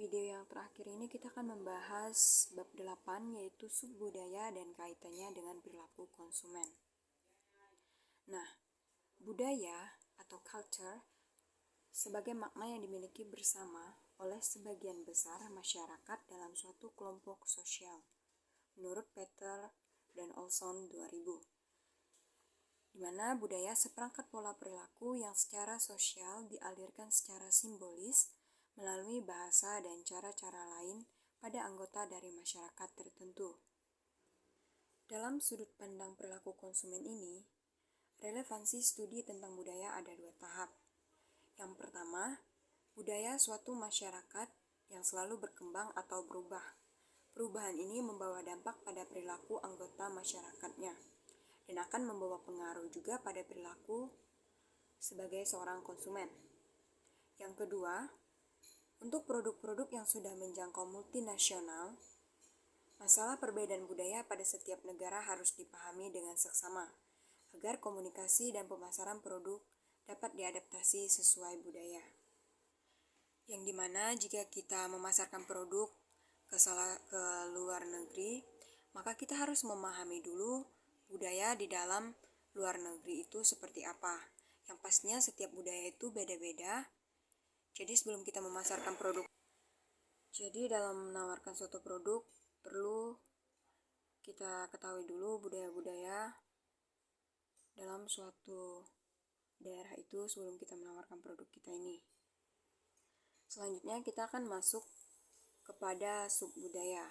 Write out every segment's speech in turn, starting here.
Video yang terakhir ini kita akan membahas bab 8 yaitu subbudaya dan kaitannya dengan perilaku konsumen. Nah, budaya atau culture sebagai makna yang dimiliki bersama oleh sebagian besar masyarakat dalam suatu kelompok sosial. Menurut Peter dan Olson 2000. Di mana budaya seperangkat pola perilaku yang secara sosial dialirkan secara simbolis melalui bahasa dan cara-cara lain pada anggota dari masyarakat tertentu. Dalam sudut pandang perilaku konsumen ini, relevansi studi tentang budaya ada dua tahap. Yang pertama, budaya suatu masyarakat yang selalu berkembang atau berubah. Perubahan ini membawa dampak pada perilaku anggota masyarakatnya dan akan membawa pengaruh juga pada perilaku sebagai seorang konsumen. Yang kedua, untuk produk-produk yang sudah menjangkau multinasional, masalah perbedaan budaya pada setiap negara harus dipahami dengan seksama, agar komunikasi dan pemasaran produk dapat diadaptasi sesuai budaya. Yang dimana jika kita memasarkan produk ke luar negeri, maka kita harus memahami dulu budaya di dalam luar negeri itu seperti apa. Yang pastinya setiap budaya itu beda-beda. Jadi sebelum kita memasarkan produk, jadi dalam menawarkan suatu produk perlu kita ketahui dulu budaya-budaya dalam suatu daerah itu sebelum kita menawarkan produk kita ini. Selanjutnya kita akan masuk kepada subbudaya.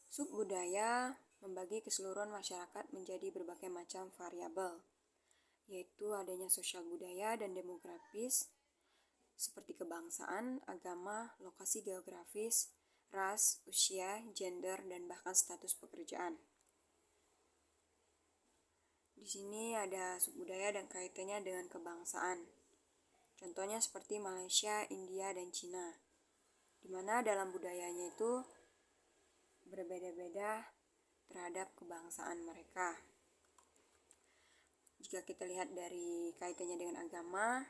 Subbudaya membagi keseluruhan masyarakat menjadi berbagai macam variabel, yaitu adanya sosial budaya dan demografis, seperti kebangsaan, agama, lokasi geografis, ras, usia, gender, dan bahkan status pekerjaan. Di sini ada subbudaya dan kaitannya dengan kebangsaan. Contohnya seperti Malaysia, India, dan Cina, di mana dalam budayanya itu berbeda-beda terhadap kebangsaan mereka. Jika kita lihat dari kaitannya dengan agama,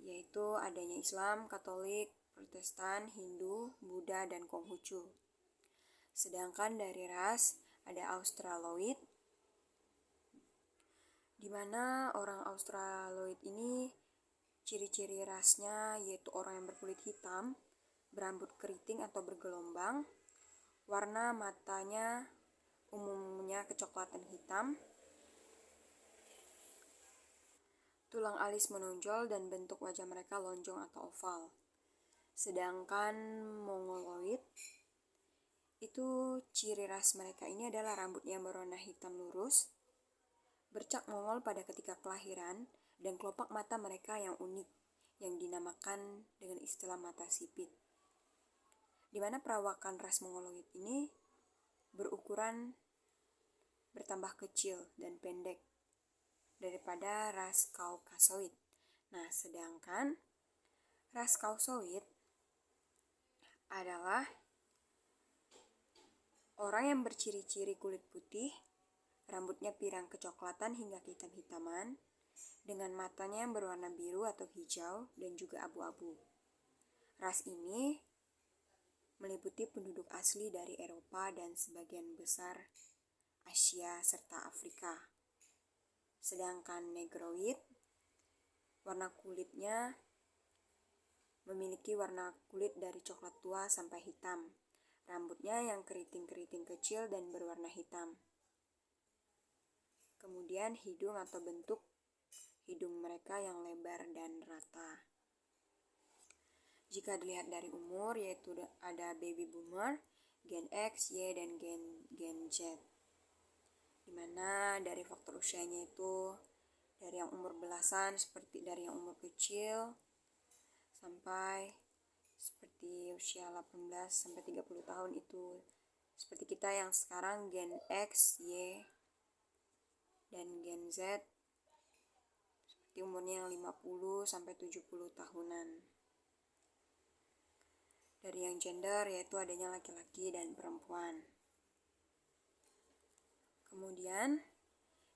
yaitu adanya Islam, Katolik, Protestan, Hindu, Buddha, dan Konghucu. Sedangkan dari ras ada Australoid, di mana orang Australoid ini ciri-ciri rasnya yaitu orang yang berkulit hitam, berambut keriting atau bergelombang, warna matanya umumnya kecoklatan hitam, tulang alis menonjol dan bentuk wajah mereka lonjong atau oval. Sedangkan Mongoloid itu ciri ras mereka ini adalah rambutnya berwarna hitam lurus, bercak Mongol pada ketika kelahiran, dan kelopak mata mereka yang unik yang dinamakan dengan istilah mata sipit. Di mana perawakan ras Mongoloid ini berukuran bertambah kecil dan pendek daripada ras Kaukasoid. Nah, sedangkan ras Kaukasoid adalah orang yang berciri-ciri kulit putih, rambutnya pirang kecoklatan hingga kehitam-hitaman, dengan matanya yang berwarna biru atau hijau dan juga abu-abu. Ras ini meliputi penduduk asli dari Eropa dan sebagian besar Asia serta Afrika. Sedangkan Negroid, warna kulitnya memiliki warna kulit dari coklat tua sampai hitam. Rambutnya yang keriting-keriting kecil dan berwarna hitam. Kemudian hidung atau bentuk hidung mereka yang lebar dan rata. Jika dilihat dari umur, yaitu ada baby boomer, Gen X, Y, dan Gen Z. Dimana dari faktor usianya itu dari yang umur belasan, seperti dari yang umur kecil sampai seperti usia 18 sampai 30 tahun itu seperti kita yang sekarang Gen X, Y, dan Gen Z seperti umurnya yang 50 sampai 70 tahunan. Dari yang gender yaitu adanya laki-laki dan perempuan. Kemudian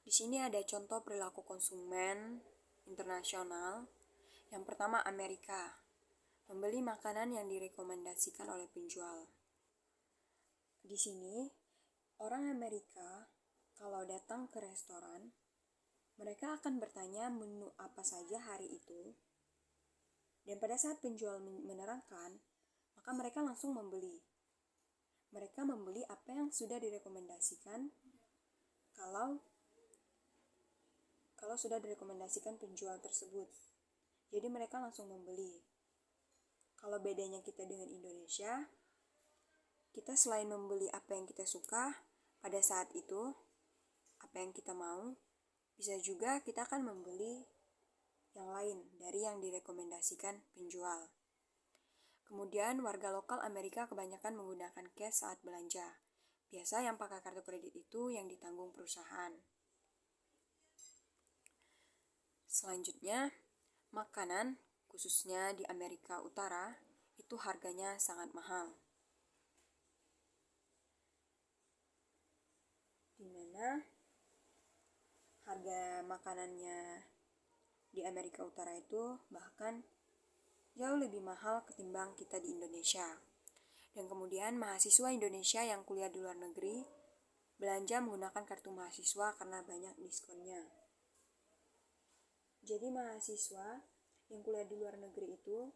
di sini ada contoh perilaku konsumen internasional. Yang pertama Amerika. membeli makanan yang direkomendasikan oleh penjual. Di sini, orang Amerika kalau datang ke restoran, mereka akan bertanya menu apa saja hari itu, dan pada saat penjual menerangkan, maka mereka langsung membeli. Mereka membeli apa yang sudah direkomendasikan kalau sudah direkomendasikan penjual tersebut. Jadi mereka langsung membeli. Kalau bedanya kita dengan Indonesia, kita selain membeli apa yang kita suka pada saat itu, apa yang kita mau, bisa juga kita akan membeli yang lain dari yang direkomendasikan penjual. Kemudian warga lokal Amerika kebanyakan menggunakan cash saat belanja. Biasa yang pakai kartu kredit itu yang ditanggung perusahaan. Selanjutnya, makanan khususnya di Amerika Utara itu harganya sangat mahal. Dimana harga makanannya di Amerika Utara itu bahkan jauh lebih mahal ketimbang kita di Indonesia. Dan kemudian mahasiswa Indonesia yang kuliah di luar negeri belanja menggunakan kartu mahasiswa karena banyak diskonnya. Jadi mahasiswa yang kuliah di luar negeri itu,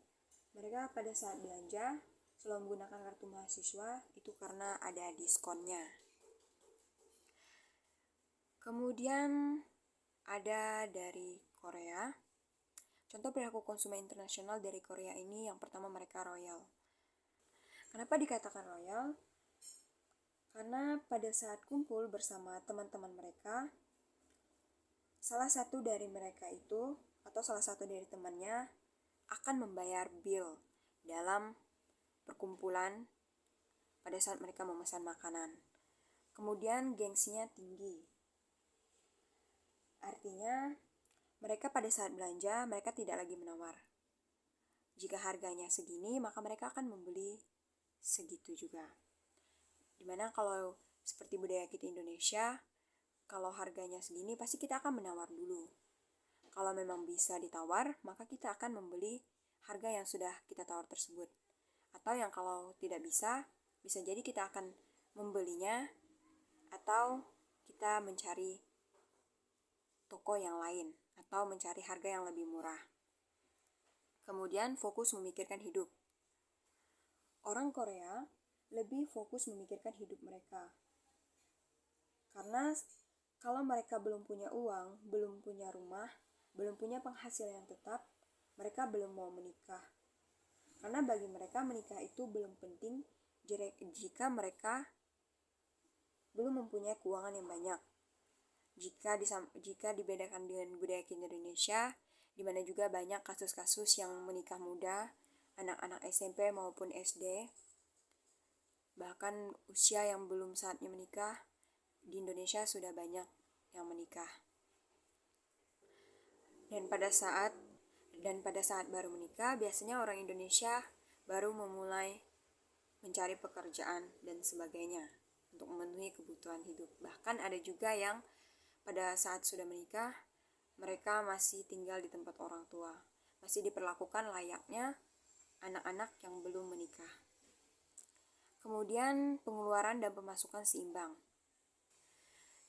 mereka pada saat belanja selalu menggunakan kartu mahasiswa itu karena ada diskonnya. Kemudian ada dari Korea. Contoh perilaku konsumen internasional dari Korea ini, yang pertama mereka royal. Kenapa dikatakan royal? Karena pada saat kumpul bersama teman-teman mereka, salah satu dari mereka itu atau salah satu dari temannya akan membayar bill dalam perkumpulan pada saat mereka memesan makanan. Kemudian gengsinya tinggi. Artinya mereka pada saat belanja, mereka tidak lagi menawar. Jika harganya segini, maka mereka akan membeli segitu juga. Dimana kalau seperti budaya kita Indonesia, kalau harganya segini, pasti kita akan menawar dulu. Kalau memang bisa ditawar, maka kita akan membeli harga yang sudah kita tawar tersebut. Atau yang kalau tidak bisa jadi kita akan membelinya, atau kita mencari toko yang lain, atau mencari harga yang lebih murah. Kemudian fokus memikirkan hidup. Orang Korea lebih fokus memikirkan hidup mereka. Karena kalau mereka belum punya uang, belum punya rumah, belum punya penghasilan yang tetap, mereka belum mau menikah. Karena bagi mereka menikah itu belum penting jika mereka belum mempunyai keuangan yang banyak. Jika dibedakan dengan budaya Indonesia, di mana juga banyak kasus-kasus yang menikah muda, anak-anak SMP maupun SD, bahkan usia yang belum saatnya menikah, di Indonesia sudah banyak yang menikah. Dan pada saat baru menikah, biasanya orang Indonesia baru memulai mencari pekerjaan dan sebagainya untuk memenuhi kebutuhan hidup. Bahkan ada juga yang pada saat sudah menikah, mereka masih tinggal di tempat orang tua, masih diperlakukan layaknya anak-anak yang belum menikah. Kemudian pengeluaran dan pemasukan seimbang.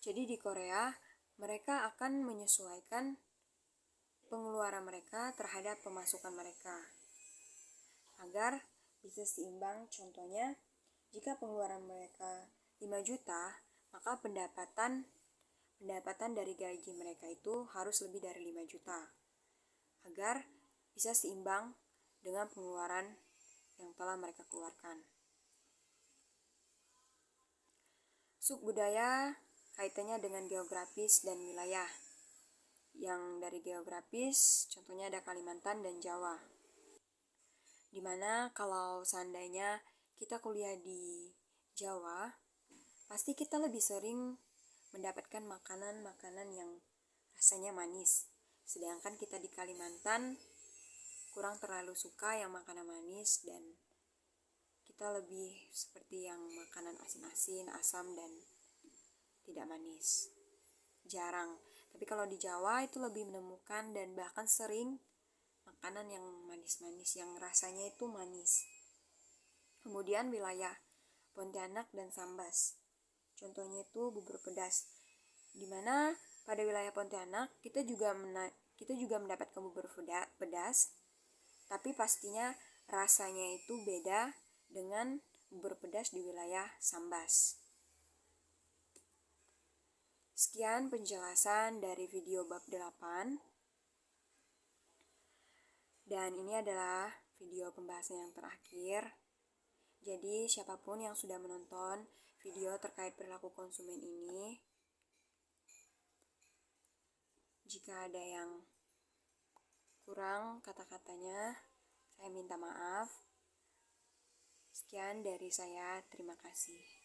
Jadi di Korea, mereka akan menyesuaikan pengeluaran mereka terhadap pemasukan mereka agar bisa seimbang. Contohnya, jika pengeluaran mereka 5 juta, maka pendapatan dari gaji mereka itu harus lebih dari 5 juta agar bisa seimbang dengan pengeluaran yang telah mereka keluarkan. Subbudaya kaitannya dengan geografis dan wilayah. Yang dari geografis, contohnya ada Kalimantan dan Jawa. Dimana kalau seandainya kita kuliah di Jawa, pasti kita lebih sering mendapatkan makanan-makanan yang rasanya manis. Sedangkan kita di Kalimantan kurang terlalu suka yang makanan manis, dan kita lebih seperti yang makanan asin-asin, asam, dan tidak manis. Jarang. Tapi kalau di Jawa itu lebih menemukan dan bahkan sering makanan yang manis-manis, yang rasanya itu manis. Kemudian wilayah Pontianak dan Sambas. Contohnya itu bubur pedas. Dimana pada wilayah Pontianak kita juga mendapatkan bubur pedas, tapi pastinya rasanya itu beda dengan bubur pedas di wilayah Sambas. Sekian penjelasan dari video bab 8. Dan ini adalah video pembahasan yang terakhir. Jadi siapapun yang sudah menonton video terkait perilaku konsumen ini, jika ada yang kurang kata-katanya, saya minta maaf. Sekian dari saya, terima kasih.